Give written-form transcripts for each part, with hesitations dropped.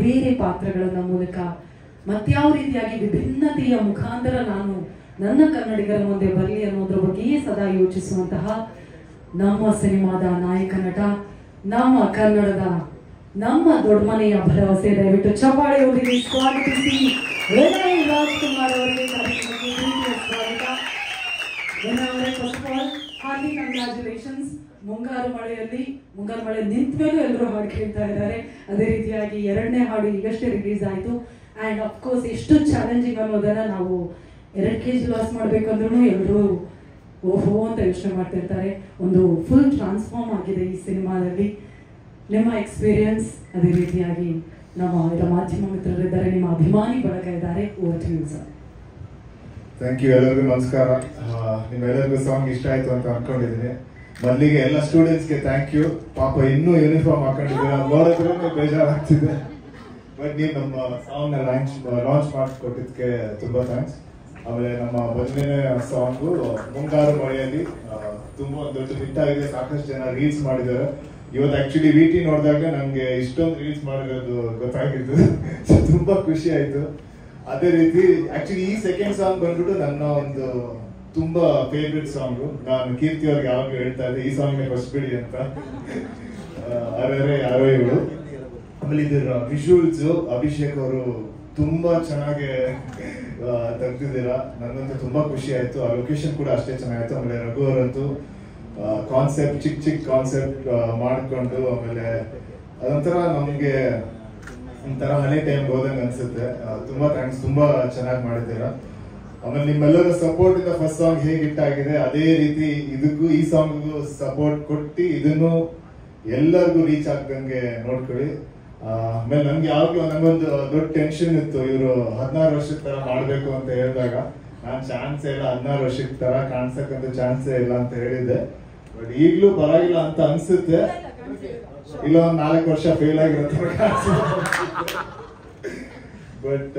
ಬೇರೆ ಪಾತ್ರಗಳ ಮೂಲಕ ಮತ್ಯಾವ ರೀತಿಯಾಗಿ ವಿಭಿನ್ನತೆಯ ಮುಖಾಂತರ ನಾನು ನನ್ನ ಕನ್ನಡಿಗರ ಮುಂದೆ ಬರಲಿ ಅನ್ನೋದ್ರ ಬಗ್ಗೆಯೇ ಸದಾ ಯೋಚಿಸುವಂತಹ ನಮ್ಮ ಸಿನಿಮಾದ ನಾಯಕ ನಟ, ನಮ್ಮ ಕನ್ನಡದ ನಮ್ಮ ದೊಡ್ಡ ಮನೆಯ ಭರವಸೆ, ದಯವಿಟ್ಟು ಚಪ್ಪಾಳೆಯೊಂದಿಗೆ ಸ್ವಾಗತಿಸಿ ವಿನಯ್ ರಾಜ್ಕುಮಾರ್ ಅವರಿಗೆ ಕಾರ್ಯಕ್ರಮಕ್ಕೆ ಪ್ರೀತಿಯ ಸ್ವಾಗತ. ವಿನಯ್ ಅವರೇ, first of all hearty congratulations. ಮುಂಗಾರು ಮಳೆ ನಿಂತ ಮೇಲೂ ಎಲ್ಲರೂ ಹಾಡು ಕೇಳ್ತಾ ಇದ್ದಾರೆ. ಅದೇ ರೀತಿಯಾಗಿ 2ನೇ ಹಾಡು ಈಗಷ್ಟೇ ರಿಲೀಸ್ ಆಯಿತು. ಆ್ಯಂಡ್ ಅಫ್ಕೋರ್ಸ್ ಎಷ್ಟು ಚಾಲೆಂಜಿಂಗ್ ಅನ್ನೋದನ್ನ ನಾವು 2 kg ಲಾಸ್ ಮಾಡಬೇಕಂದ್ರೂ ಎಲ್ಲರೂ ಓಹೋ ಅಂತ ಯೋಚನೆ ಮಾಡ್ತಿರ್ತಾರೆ. ಒಂದು ಫುಲ್ ಟ್ರಾನ್ಸ್ಫಾರ್ಮ್ ಆಗಿದೆ ಈ ಸಿನಿಮಾದಲ್ಲಿ. ನಿಮ್ಮ ಎಕ್ಸ್ಪೀರಿಯನ್ಸ್, ಅದೇ ರೀತಿಯಾಗಿ ನಮ್ಮ ಮಾಧ್ಯಮ ಮಿತ್ರರಿದ್ದಾರೆ, ನಿಮ್ಮ ಅಭಿಮಾನಿ ಬಳಗ ಇದ್ದಾರೆ. Over to you sir. Thank you. ಎಲ್ಲರಿಗೂ ನಮಸ್ಕಾರ. ನಿಮ್ಮೆಲ್ಲರಿಗೂ ಸಾಂಗ್ ಇಷ್ಟ ಆಯ್ತು ಅಂತ ಅನ್ಕೊಂಡಿದ್ದೀನಿ. ಮೊದಲಿಗೆ ಎಲ್ಲ ಸ್ಟೂಡೆಂಟ್ಸ್ಗೆ ಥ್ಯಾಂಕ್ ಯು. ಪಾಪ ಇನ್ನೂ ಯೂನಿಫಾರ್ಮ್ ಹಾಕೊಂಡಿದ್ದೀರಾ, ನೋಡಿದ್ರೆ ಬೇಜಾರಾಗ್ತಿದೆ. ಬಟ್ ನೀವು ನಮ್ಮ ಸಾಂಗ್ ಲಾಂಚ್ ಮಾಡಿಕೊಟ್ಟಿದ್ದಕ್ಕೆ ತುಂಬಾ ಥ್ಯಾಂಕ್ಸ್. ಆಮೇಲೆ ನಮ್ಮ ಮೊದಲನೇ ಸಾಂಗು ಮುಂಗಾರು ಮಳೆಯಲ್ಲಿ ತುಂಬಾ ಒಂದು ದೊಡ್ಡ ಹಿಟ್ ಆಗಿದೆ. ಸಾಕಷ್ಟು ಜನ ರೀಲ್ಸ್ ಮಾಡಿದ್ದಾರೆ. ಇವತ್ತು ಆಕ್ಚುಲಿ VT ನೋಡಿದಾಗ ನಂಗೆ ಇಷ್ಟೊಂದು ರೀಲ್ಸ್ ಮಾಡಿರೋದು ಗೊತ್ತಾಗಿದ್ದು ತುಂಬಾ ಖುಷಿ ಆಯ್ತು. ಅದೇ ರೀತಿ ಆಕ್ಚುಲಿ ಈ ಸೆಕೆಂಡ್ ಸಾಂಗ್ ಬಂದ್ಬಿಟ್ಟು ನನ್ನ ಒಂದು ತುಂಬಾ ಫೇವ್ರೆಟ್ ಸಾಂಗು. ನಾನು ಕೀರ್ತಿ ಅವ್ರಿಗೆ ಯಾವಾಗ ಹೇಳ್ತಾ ಇದ್ದೆ ಈ ಸಾಂಗ್ ಫಸ್ಟ್ ಬಿಡಿ ಅಂತ. ಅರೆ ಯಾರೋ ಇವರು. ಆಮೇಲೆ ಇದರ ವಿಜುವಲ್ಸ್ ಅಭಿಷೇಕ್ ಅವರು ತುಂಬಾ ಚೆನ್ನಾಗಿ ತೆಗ್ದಿದ್ದೀರಾ. ನನಗಂತೂ ತುಂಬಾ ಖುಷಿ ಆಯ್ತು. ಆ ಲೊಕೇಶನ್ ಕೂಡ ಅಷ್ಟೇ ಚೆನ್ನಾಗಿತ್ತು. ಆಮೇಲೆ ರಘು ಅವರಂತೂ ಕಾನ್ಸೆಪ್ಟ್ ಚಿಕ್ಕ ಕಾನ್ಸೆಪ್ಟ್ ಮಾಡ್ಕೊಂಡು, ಆಮೇಲೆ ಅದೊಂಥರ ನಮ್ಗೆ ಒಂಥರ ಹಳೆ ಟೈಮ್ ಹೋದಂಗೆ ಅನ್ಸುತ್ತೆ. ತುಂಬಾ ಥ್ಯಾಂಕ್ಸ್, ತುಂಬಾ ಚೆನ್ನಾಗಿ ಮಾಡಿದ್ದೀರಾ. ಆಮೇಲೆ ನಿಮ್ಮೆಲ್ಲರ ಸಪೋರ್ಟ್ ಇಂದ ಫಸ್ಟ್ ಸಾಂಗ್ ಹೇಗೆ ಹಿಟ್ ಆಗಿದೆ ಅದೇ ರೀತಿ ಇದಕ್ಕೂ ಈ ಸಾಂಗ್ಗೂ ಸಪೋರ್ಟ್ ಕೊಟ್ಟು ಇದನ್ನು ಎಲ್ಲರಿಗೂ ರೀಚ್ ಆಗ್ದಂಗೆ ನೋಡ್ಕೊಳ್ಳಿ. ಆಮೇಲೆ ನನ್ಗೆ ಯಾವಾಗ್ಲೂ ನಂಗೊಂದು ದೊಡ್ಡ ಟೆನ್ಷನ್ ಇತ್ತು, ಇವರು 16 ವರ್ಷದ ತರ ಮಾಡ್ಬೇಕು ಅಂತ ಹೇಳಿದಾಗ ನಾನ್ ಚಾನ್ಸೇ ಇಲ್ಲ, 16 ವರ್ಷದ ತರ ಕಾಣ್ಸಕ್ಕಂತ ಚಾನ್ಸೇ ಇಲ್ಲ ಅಂತ ಹೇಳಿದ್ದೆ. ಬಟ್ ಈಗ್ಲೂ ಪರವಾಗಿಲ್ಲ ಅಂತ ಅನ್ಸುತ್ತೆ. ಇಲ್ಲ ಒಂದ್ 4 ವರ್ಷ ಫೇಲ್ ಆಗಿರೋ ಬಟ್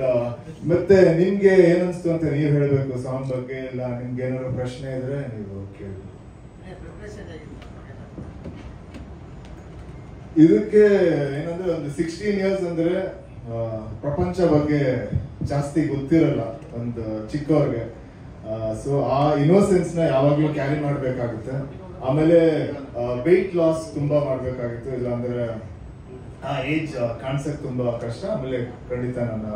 ಮತ್ತೆ ನಿಮ್ಗೆ ಏನನ್ಸ್ತು ಅಂತ ನೀವ್ ಹೇಳ್ಬೇಕು ಸಾಂಗ್ ಬಗ್ಗೆ. ಇಲ್ಲ ನಿಮ್ಗೆ ಏನಾದ್ರು ಪ್ರಶ್ನೆ ಇದ್ರೆ ನೀವು ಕೇಳಿ. ಇದಕ್ಕೆ ಏನಂದ್ರೆ ಒಂದು 16 ಇಯರ್ಸ್ ಅಂದ್ರೆ ಪ್ರಪಂಚ ಬಗ್ಗೆ ಜಾಸ್ತಿ ಗೊತ್ತಿರಲ್ಲ ಒಂದು ಚಿಕ್ಕವ್ರಿಗೆ. ಸೊ ಆ ಇನ್ನೋಸೆನ್ಸ್ ನ ಯಾವಾಗ್ಲೂ ಕ್ಯಾರಿ ಮಾಡ್ಬೇಕಾಗುತ್ತೆ. ಆಮೇಲೆ ವೆಯ್ಟ್ ಲಾಸ್ ತುಂಬಾ ಮಾಡ್ಬೇಕಾಗಿತ್ತು, ಇಲ್ಲಾಂದ್ರೆ ಆ ಏಜ್ ಕಾಣಿಸಕ್ ತುಂಬಾ ಕಷ್ಟ. ಆಮೇಲೆ ಖಂಡಿತ ನನ್ನ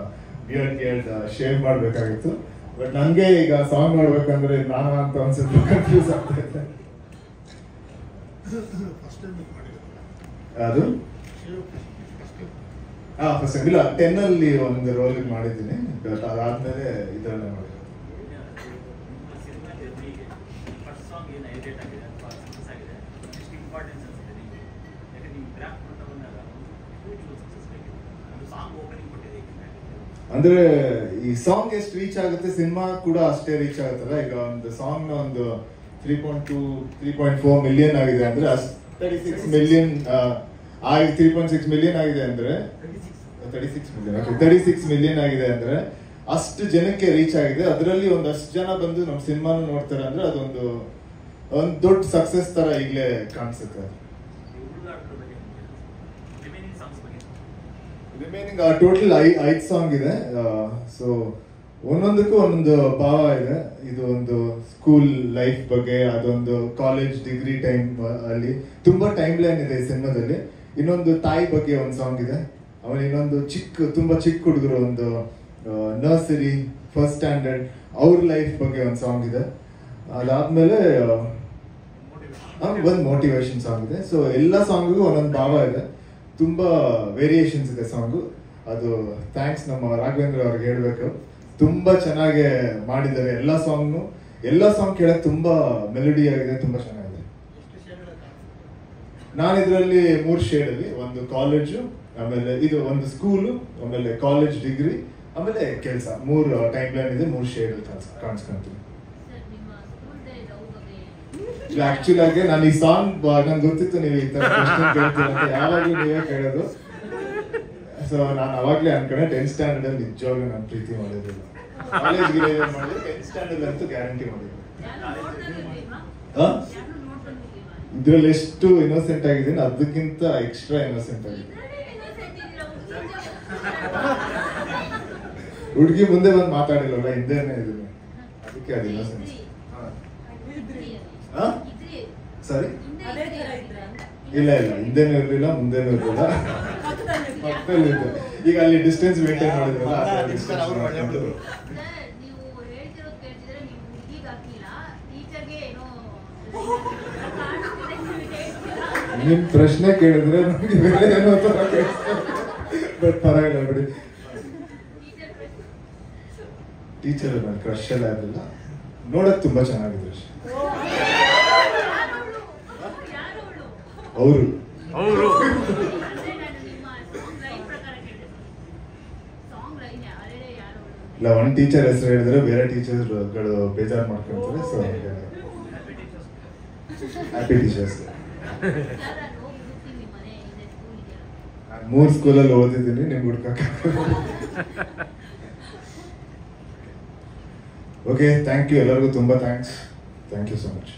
ಬಿಯರ್ಡ್ ಶೇವ್ ಮಾಡ್ಬೇಕಾಗಿತ್ತು. ಬಟ್ ನನ್ಗೆ ಈಗ ಸಾಂಗ್ ನೋಡ್ಬೇಕಂದ್ರೆ ನಾನು ಅಂತ ಒಂದ್ಸತಿ ಕನ್ಫ್ಯೂಸ್ ಆಗ್ತೈತೆ. ಅದು ಫಸ್ಟ್ ಇಲ್ಲ 10 ಅಲ್ಲಿ ಒಂದು ರೋಲ್ ಮಾಡಿದ್ದೀನಿ. ಬಟ್ ಅದಾದ್ಮೇಲೆ ಇದರಲ್ಲೇ ಮಾಡಿದ್ದೀನಿ. ಅಂದ್ರೆ ಈ ಸಾಂಗ್ ಎಷ್ಟು ರೀಚ್ ಆಗುತ್ತೆ, ಸಿನಿಮಾ ಕೂಡ ಅಷ್ಟೇ ರೀಚ್ ಆಗುತ್ತಲ್ಲ. ಈಗ ಒಂದು ಸಾಂಗ್ ನ ಒಂದು 3.4 ಮಿಲಿಯನ್ ಆಗಿದೆ ಅಂದ್ರೆ 36 ಮಿಲಿಯನ್ 3.6 ಮಿಲಿಯನ್ ಆಗಿದೆ ಅಂದ್ರೆ 36 ಮಿಲಿಯನ್ ಆಗಿದೆ ಅಂದ್ರೆ ಅಷ್ಟು ಜನಕ್ಕೆ ರೀಚ್ ಆಗಿದೆ. ಅದರಲ್ಲಿ ಒಂದಷ್ಟು ಜನ ಬಂದು ನಮ್ಮ ಸಿನಿಮಾನ ನೋಡ್ತಾರೆ ಅಂದ್ರೆ ಅದೊಂದು ದೊಡ್ಡ ಸಕ್ಸಸ್ ತರ ಈಗಲೇ ಕಾಣಿಸುತ್ತೆ. ರಿಮೈನಿಂಗ್ ಟೋಟಲ್ 5 ಸಾಂಗ್ ಇದೆ. ಸೊ ಒಂದೊಂದಕ್ಕೂ ಒಂದೊಂದು ಭಾವ ಇದೆ. ಇದು ಒಂದು ಸ್ಕೂಲ್ ಲೈಫ್ ಬಗ್ಗೆ, ಅದೊಂದು ಕಾಲೇಜ್ ಡಿಗ್ರಿ ಟೈಮ್ ಅಲ್ಲಿ ತುಂಬಾ ಟೈಮ್ ಲೈನ್ ಇದೆ ಈ ಸಿನಿಮಾದಲ್ಲಿ. ಇನ್ನೊಂದು ತಾಯಿ ಬಗ್ಗೆ ಒಂದು ಸಾಂಗ್ ಇದೆ. ಆಮೇಲೆ ಇನ್ನೊಂದು ತುಂಬಾ ಚಿಕ್ಕ ಹುಡುಗರು, ಒಂದು ನರ್ಸರಿ ಫಸ್ಟ್ ಸ್ಟ್ಯಾಂಡರ್ಡ್ ಅವ್ರ ಲೈಫ್ ಬಗ್ಗೆ ಒಂದು ಸಾಂಗ್ ಇದೆ. ಅದಾದ್ಮೇಲೆ ಒಂದು ಮೋಟಿವೇಶನ್ ಸಾಂಗ್ ಇದೆ. ಸೊ ಎಲ್ಲ ಸಾಂಗಿಗೂ ಒಂದೊಂದು ಭಾವ ಇದೆ, ತುಂಬಾ ವೇರಿಯೇಷನ್ಸ್ ಇದೆ ಸಾಂಗು. ಅದು ಥ್ಯಾಂಕ್ಸ್ ನಮ್ಮ ರಾಘವೇಂದ್ರ ಅವ್ರಿಗೆ ಹೇಳ್ಬೇಕು. ತುಂಬಾ ಚೆನ್ನಾಗಿ ಮಾಡಿದ್ದಾರೆ ಎಲ್ಲ ಸಾಂಗ್ ಕೇಳಕ್ ತುಂಬಾ ಮೆಲೋಡಿ ಆಗಿದೆ, ತುಂಬಾ ಚೆನ್ನಾಗಿದೆ. ನಾನು ಇದರಲ್ಲಿ 3 ಶೇಡ್ ಅಲ್ಲಿ, ಒಂದು ಕಾಲೇಜು, ಆಮೇಲೆ ಇದು ಒಂದು ಸ್ಕೂಲು, ಆಮೇಲೆ ಕಾಲೇಜ್ ಡಿಗ್ರಿ, ಆಮೇಲೆ ಕೆಲಸ, 3 ಟೈಮ್ ಲೈನ್ ಇದೆ, 3 ಶೇಡ್ ಅಲ್ಲಿ ಕಾಣಿಸ್ಕೊಂತೀನಿ. ಆಕ್ಚುಲಿ ಆಗಿ ನಾನು ಈ ಸಾಂಗ್ ನಂಗೆ ಗೊತ್ತಿತ್ತು ನೀವು ಈ ತರ ಕೇಳ್ತೀರ ಅಂತ, ಯಾವಾಗ್ಲೂ ನೀವೇ ಕೇಳೋದು. ಸೊ ನಾನು ಅವಾಗ್ಲೇ ಅನ್ಕೊಂಡೆ 10th ಸ್ಟ್ಯಾಂಡರ್ಡ್ ಅಲ್ಲಿ ನಿಜವಾಗ್ಲೂ ನಾನು ಪ್ರೀತಿ ಮಾಡಿದ್ದಿಲ್ಲ. ಕಾಲೇಜ್ಗೆ ಮಾಡಿದ್ರೆ 10th ಸ್ಟ್ಯಾಂಡರ್ಡ್ ಅಂತೂ ಗ್ಯಾರಂಟಿ ಮಾಡಿದ್ರು. ಇದ್ರಲ್ಲಿ ಎಷ್ಟು ಇನ್ನೋಸೆಂಟ್ ಆಗಿದ್ದೀನಿ, ಅದಕ್ಕಿಂತ ಎಕ್ಸ್ಟ್ರಾ ಇನ್ನೋಸೆಂಟ್ ಆಗಿದೆ. ಹುಡುಗಿ ಮುಂದೆ ಬಂದು ಮಾತಾಡಿಲ್ವಲ್ಲ, ಹಿಂದೆನೇ ಇದೀನಿ, ಅದಕ್ಕೆ ಅದು ಇನ್ನೋಸೆನ್ಸ್. ಸರಿ, ಇಲ್ಲ ಇಲ್ಲ, ಹಿಂದೆನೂ ಇರ್ಲಿಲ್ಲ, ಮುಂದೆನೂ ಇರ್ಲಿಲ್ಲ, ಪಕ್ಕದಲ್ಲಿ ಇದ್ದೆ. ಈಗ ಅಲ್ಲಿ ಡಿಸ್ಟೆನ್ಸ್ ಮೇಂಟೈನ್ ಮಾಡಿದ್ರಲ್ಲ, ನಿಮ್ ಪ್ರಶ್ನೆ ಕೇಳಿದ್ರೆ ನಮ್ಗೆ ಬೇರೆ ಏನೋ ತರ ಬಟ್ ಪರವಾಗಿಲ್ಲ ಬಿಡಿ. ಟೀಚರ್ ನನ್ನ ಕ್ರಶ್ ಎಲ್ಲ ಇರಲಿಲ್ಲ, ನೋಡಕ್ ತುಂಬಾ ಚೆನ್ನಾಗಿದ್ರು ಅಷ್ಟೇ. ಅವರು ಇಲ್ಲ, ಒಂದ್ ಟೀಚರ್ ಹೆಸರು ಹೇಳಿದ್ರೆ ಬೇರೆ ಟೀಚರ್ಗಳು ಬೇಜಾರು ಮಾಡ್ಕೊಂತಾರೆ. So happy teachers. ನಾನು 3 ಸ್ಕೂಲಲ್ಲಿ ಓದಿದ್ದೀನಿ, ನಿಮ್ಗೆ ಹುಡ್ಕಕ್ಕೆ. ಓಕೆ, ಥ್ಯಾಂಕ್ ಯು ಎಲ್ಲರಿಗೂ, ತುಂಬಾ thanks. Thank you so much.